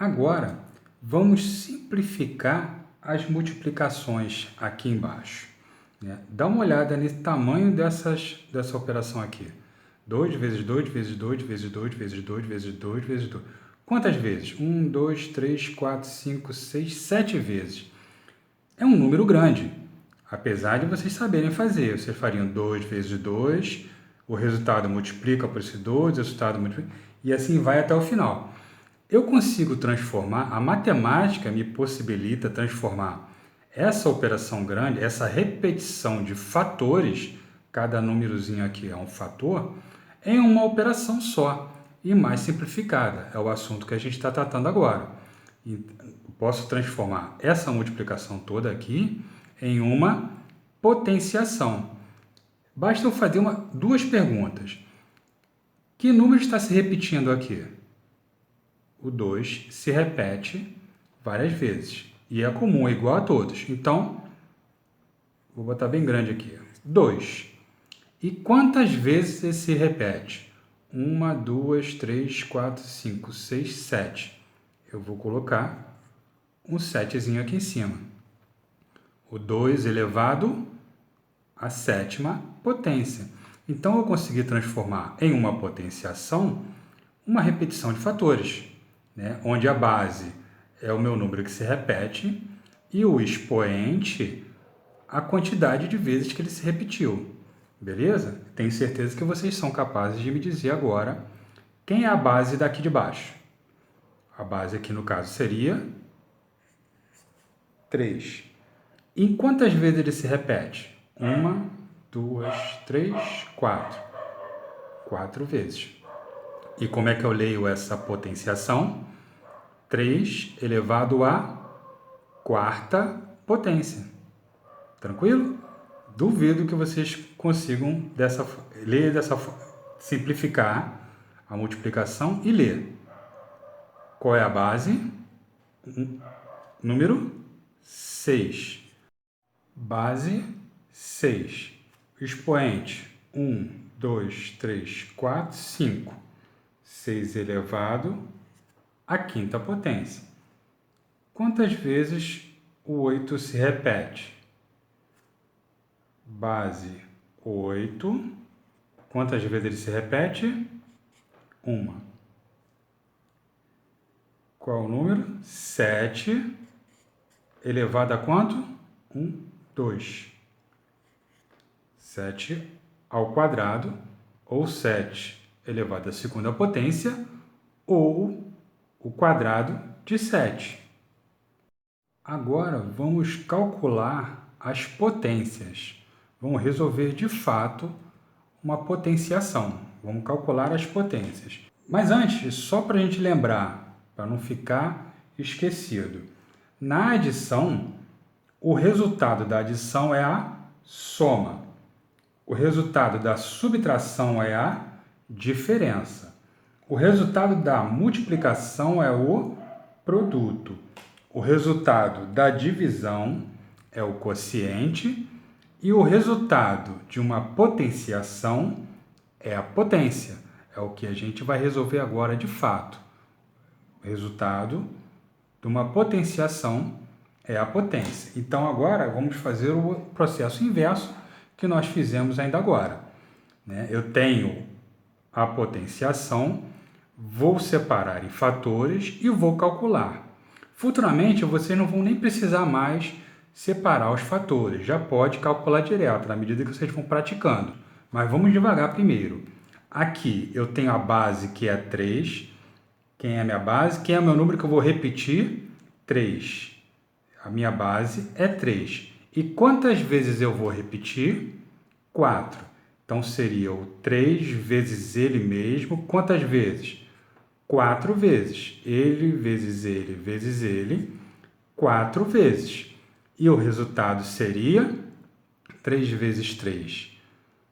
Agora, vamos simplificar as multiplicações aqui embaixo, né? Dá uma olhada nesse tamanho dessa operação aqui. 2 vezes 2 vezes 2 vezes 2 vezes 2 vezes 2 vezes 2. Quantas vezes? 1, 2, 3, 4, 5, 6, 7 vezes. É um número grande, apesar de vocês saberem fazer. Vocês fariam 2 vezes 2, o resultado multiplica por esse 2, o resultado multiplica, e assim vai até o final. Eu consigo transformar, a matemática me possibilita transformar essa operação grande, essa repetição de fatores, cada númerozinho aqui é um fator, em uma operação só e mais simplificada. É o assunto que a gente está tratando agora. Posso transformar essa multiplicação toda aqui em uma potenciação. Basta eu fazer duas perguntas. Que número está se repetindo aqui? O 2 se repete várias vezes. E é comum, é igual a todos. Então, vou botar bem grande aqui. 2. E quantas vezes ele se repete? 1, 2, 3, 4, 5, 6, 7. Eu vou colocar um 7zinho aqui em cima. O 2 elevado à sétima potência. Então, eu consegui transformar em uma potenciação uma repetição de fatores, né? Onde a base é o meu número que se repete e o expoente a quantidade de vezes que ele se repetiu. Beleza? Tenho certeza que vocês são capazes de me dizer agora quem é a base daqui de baixo. A base aqui no caso seria 3. Em quantas vezes ele se repete? 1, 2, 3, 4. 4 vezes. E como é que eu leio essa potenciação? 3 elevado à quarta potência. Tranquilo? Duvido que vocês consigam simplificar a multiplicação e ler. Qual é a base? Número 6. Base 6. Expoente 1, 2, 3, 4, 5. 6 elevado à quinta potência. Quantas vezes o 8 se repete? Base 8. Quantas vezes ele se repete? 1. Qual o número? 7 elevado a quanto? 1, 2. 7 ao quadrado, ou 7 elevado à segunda potência, ou o quadrado de 7. Agora, vamos calcular as potências. Vamos resolver, de fato, uma potenciação. Vamos calcular as potências. Mas antes, só para a gente lembrar, para não ficar esquecido. Na adição, o resultado da adição é a soma. O resultado da subtração é a diferença. O resultado da multiplicação é o produto. O resultado da divisão é o quociente. E o resultado de uma potenciação é a potência. É o que a gente vai resolver agora de fato. O resultado de uma potenciação é a potência. Então, agora, vamos fazer o processo inverso que nós fizemos ainda agora, né? Eu tenho a potenciação, vou separar em fatores e vou calcular. Futuramente, vocês não vão nem precisar mais separar os fatores, já pode calcular direto, na medida que vocês vão praticando. Mas vamos devagar primeiro. Aqui eu tenho a base que é 3. Quem é a minha base? Quem é o meu número que eu vou repetir? 3. A minha base é 3. E quantas vezes eu vou repetir? 4. Então, seria o 3 vezes ele mesmo. Quantas vezes? 4 vezes. Ele vezes ele vezes ele. 4 vezes. E o resultado seria 3 vezes 3,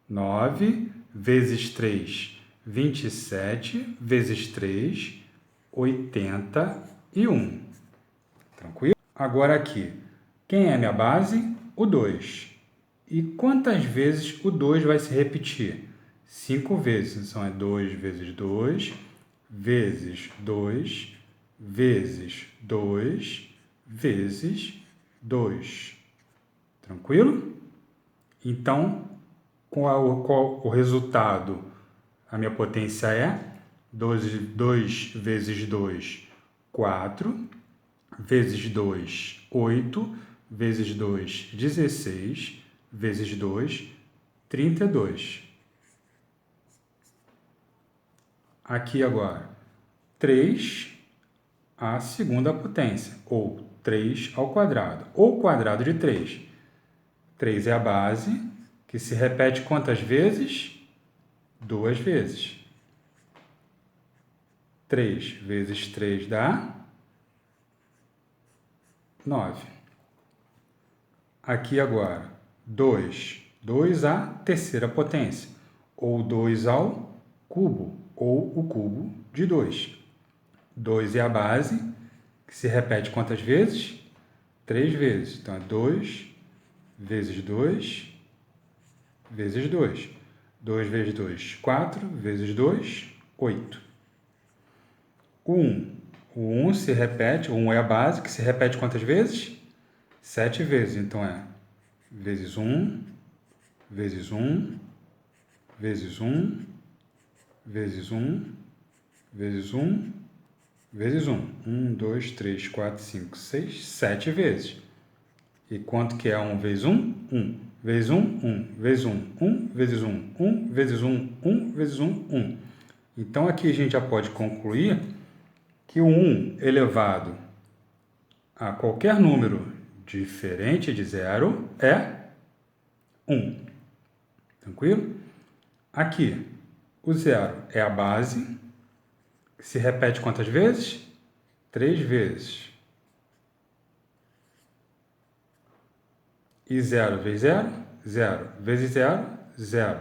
9, vezes 3, 27, vezes 3, 81. Tranquilo? Agora aqui, quem é a minha base? O 2. E quantas vezes o 2 vai se repetir? 5 vezes. Então, é 2 vezes 2, vezes 2, vezes 2 vezes 2. Tranquilo? Então, qual o resultado? A minha potência é 2 vezes 2, 4, vezes 2, 8, vezes 2, 16, vezes 2, 32. Aqui agora, 3 à segunda potência, ou 3 ao quadrado, ou quadrado de 3. 3 é a base, que se repete quantas vezes? 2 vezes. 3 vezes 3 dá 9. Aqui agora, 2. 2 à terceira potência, ou 2 ao cubo, ou o cubo de 2. 2 é a base, que se repete quantas vezes? 3 vezes. Então, é 2 vezes 2 vezes 2. 2 vezes 2, 4, vezes 2, 8. O 1. O 1 se repete, o 1 é a base, que se repete quantas vezes? 7 vezes. Então, é vezes 1, vezes 1, vezes 1, vezes 1, vezes 1, vezes 1. 1, 2, 3, 4, 5, 6, 7 vezes. E quanto que é 1 vezes 1? 1. Vezes 1, 1. Vezes 1, 1. Vezes 1, 1. Vezes 1, 1. Vezes 1, 1. Então, aqui a gente já pode concluir que o 1 elevado a qualquer número diferente de 0 é 1. Tranquilo? Aqui, o 0 é a base, que se repete quantas vezes? 3 vezes. E 0 vezes 0? 0. Vezes 0? 0.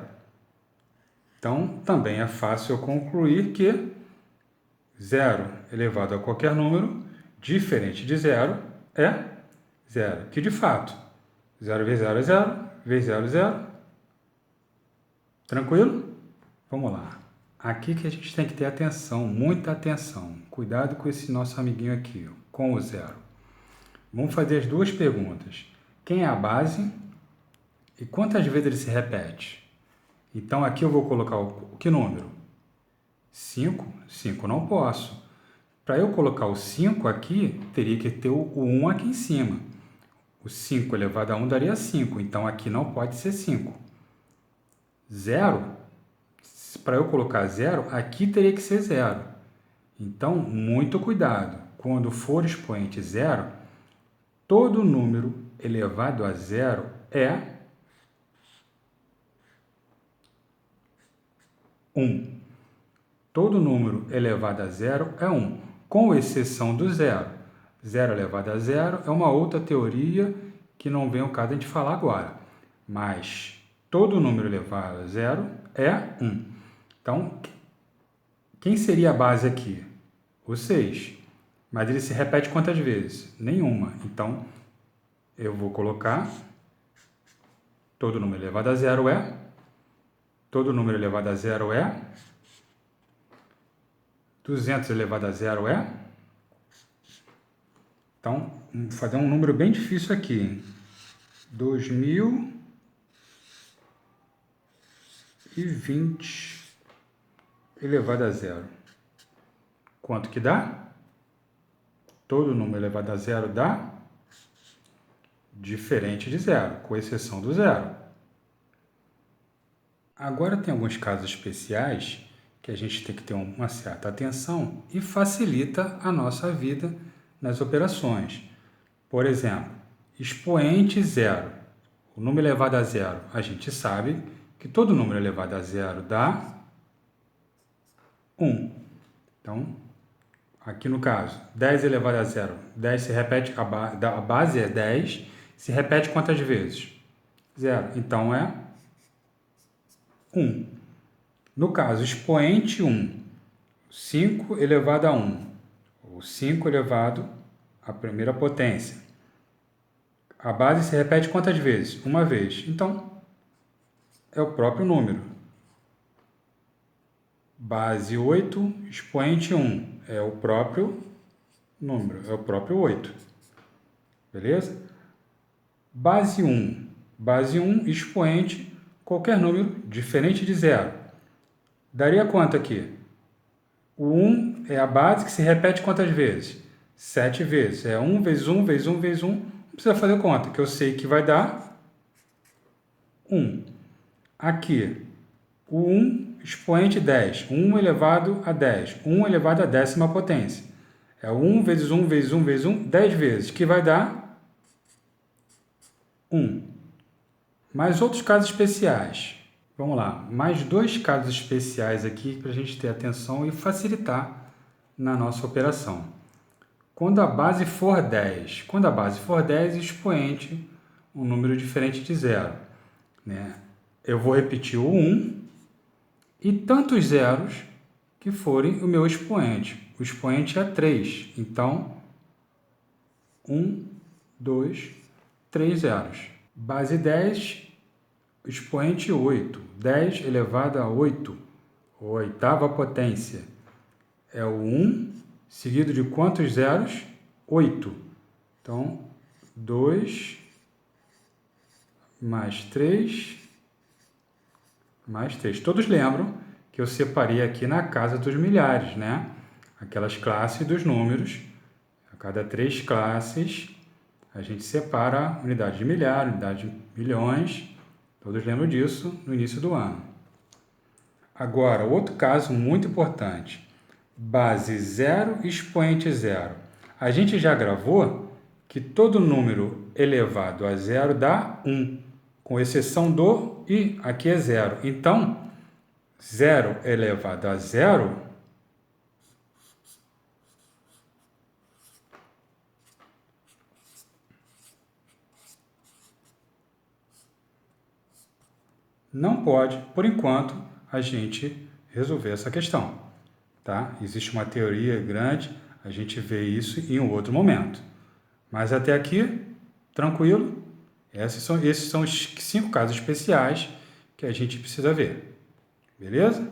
Então, também é fácil eu concluir que 0 elevado a qualquer número diferente de 0 é 0. Que, de fato, 0 vezes 0 é 0, vezes 0 é 0. Tranquilo? Vamos lá. Aqui que a gente tem que ter atenção, muita atenção. Cuidado com esse nosso amiguinho aqui, com o 0. Vamos fazer as duas perguntas. Quem é a base e quantas vezes ele se repete? Então, aqui eu vou colocar o que número? 5? 5 não posso. Para eu colocar o 5 aqui, teria que ter o 1 aqui em cima. O 5 elevado a 1 daria 5, então aqui não pode ser 5. 0, para eu colocar 0, aqui teria que ser 0. Então, muito cuidado. Quando for expoente 0, todo número elevado a 0 é 1. Todo número elevado a 0 é 1, com exceção do 0. 0 elevado a 0 é uma outra teoria que não vem ao caso a gente falar agora. Mas todo número elevado a 0 é 1. Então, quem seria a base aqui? O 6. Mas ele se repete quantas vezes? Nenhuma. Então, eu vou colocar todo número elevado a 0 é. Todo número elevado a 0 é. 200 elevado a 0 é. Então, vamos fazer um número bem difícil aqui. 2020 elevado a 0. Quanto que dá? Todo número elevado a 0 dá diferente de 0, com exceção do 0. Agora tem alguns casos especiais que a gente tem que ter uma certa atenção e facilita a nossa vida nas operações. Por exemplo, expoente 0. O número elevado a 0, a gente sabe que todo número elevado a 0 dá 1. Então, aqui no caso, 10 elevado a 0, 10 se repete, a base é 10, se repete quantas vezes? 0. Então, é 1. No caso, expoente 1, 5 elevado a 1, ou 5 elevado à primeira potência. A base se repete quantas vezes? Uma vez. Então, é o próprio número. Base 8, expoente 1, é o próprio número? É o próprio 8. Beleza? Base 1. Base 1, expoente, qualquer número diferente de zero. Daria quanto aqui? O 1 é a base que se repete quantas vezes? 7 vezes. É 1 vezes 1 vezes 1 vezes 1. Não precisa fazer conta, que eu sei que vai dar 1. Aqui, o 1, expoente 10. 1 elevado a 10. 1 elevado à 10ª potência. É 1 vezes 1 vezes 1 vezes 1, 10 vezes, que vai dar 1. Mais outros casos especiais. Vamos lá, mais 2 casos especiais aqui para a gente ter atenção e facilitar na nossa operação. Quando a base for 10. Quando a base for 10, expoente, um número diferente de zero. Né? Eu vou repetir o 1 e tantos zeros que forem o meu expoente. O expoente é 3. Então, 1, 2, 3 zeros. Base 10, expoente 8. 10 elevado a 8, ou oitava potência. É o 1, seguido de quantos zeros? 8. Então, 2 mais 3 mais 3. Todos lembram que eu separei aqui na casa dos milhares, né? Aquelas classes dos números. A cada 3 classes, a gente separa a unidade de milhar, unidade de milhões. Todos lembram disso no início do ano. Agora, outro caso muito importante. Base 0, expoente 0. A gente já gravou que todo número elevado a 0 dá 1, com exceção do i, aqui é 0. Então, 0 elevado a 0 não pode, por enquanto, a gente resolver essa questão. Tá? Existe uma teoria grande, a gente vê isso em um outro momento. Mas até aqui, tranquilo? Esses são os 5 casos especiais que a gente precisa ver. Beleza?